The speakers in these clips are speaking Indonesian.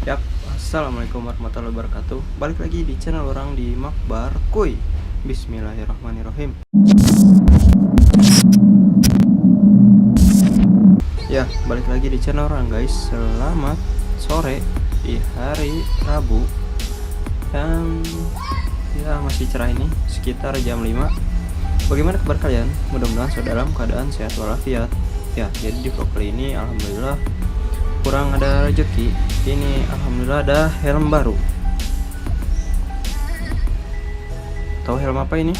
Yap, assalamualaikum warahmatullahi wabarakatuh. Balik lagi di channel orang di Makbar Kuy. Bismillahirrahmanirrahim. Ya, balik lagi di channel orang guys. Selamat sore di hari Rabu. Dan ya masih cerah ini, sekitar jam 5. Bagaimana kabar kalian? Mudah-mudahan saudara dalam keadaan sehat walafiat. Ya, jadi di vlog kali ini alhamdulillah kurang ada rezeki. Ini alhamdulillah ada helm baru. Tahu helm apa ini?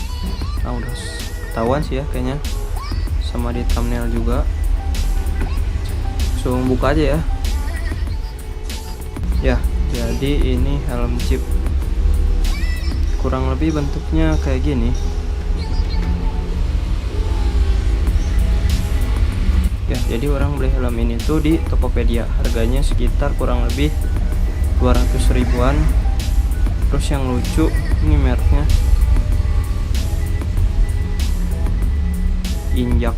Udah ketahuan sih ya kayaknya, sama di thumbnail juga. Langsung buka aja ya. Ya, jadi ini helm chip. Kurang lebih bentuknya kayak gini. Ya, jadi orang beli helm ini tuh di Tokopedia. Harganya sekitar kurang lebih 200 ribuan. Terus yang lucu, ini mereknya Injak.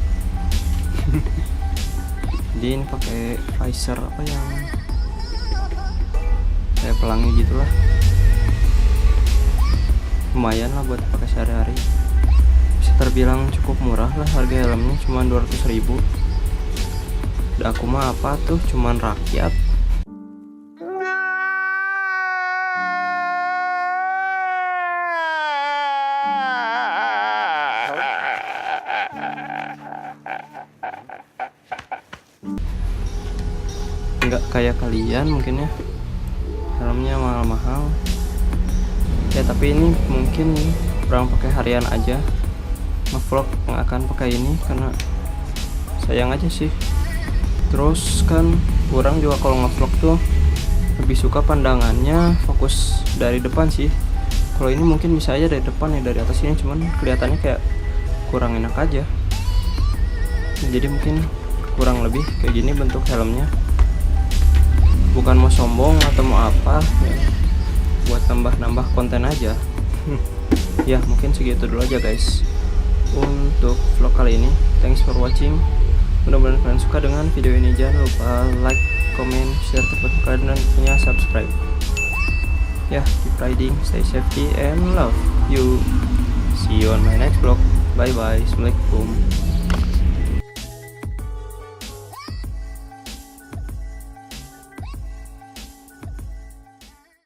Jadi ini pakai visor apa yang kayak pelangi gitulah. Lumayan lah buat pakai sehari-hari. Bisa terbilang cukup murah lah, harga helmnya cuma 200 ribu. Udah aku mah apa tuh, cuman rakyat. Enggak kayak kalian mungkin ya, helmnya mahal-mahal ya, tapi ini mungkin orang pakai harian aja, ngevlog nggak akan pakai ini karena sayang aja sih. Terus kan orang juga kalau ngevlog tuh lebih suka pandangannya fokus dari depan sih. Kalau ini mungkin bisa aja dari depan ya, dari atas ini, cuman kelihatannya kayak kurang enak aja. Jadi mungkin kurang lebih kayak gini bentuk helmnya. Bukan mau sombong atau mau apa ya, buat nambah-nambah konten aja. Ya mungkin segitu dulu aja guys untuk vlog kali ini. Thanks for watching. Mudah-mudahan kalian suka dengan video ini. Jangan lupa like, comment, share ke teman kalian, dan tentunya subscribe. Ya, keep riding, stay safety, and love you. See you on my next vlog. Bye bye. Assalamualaikum.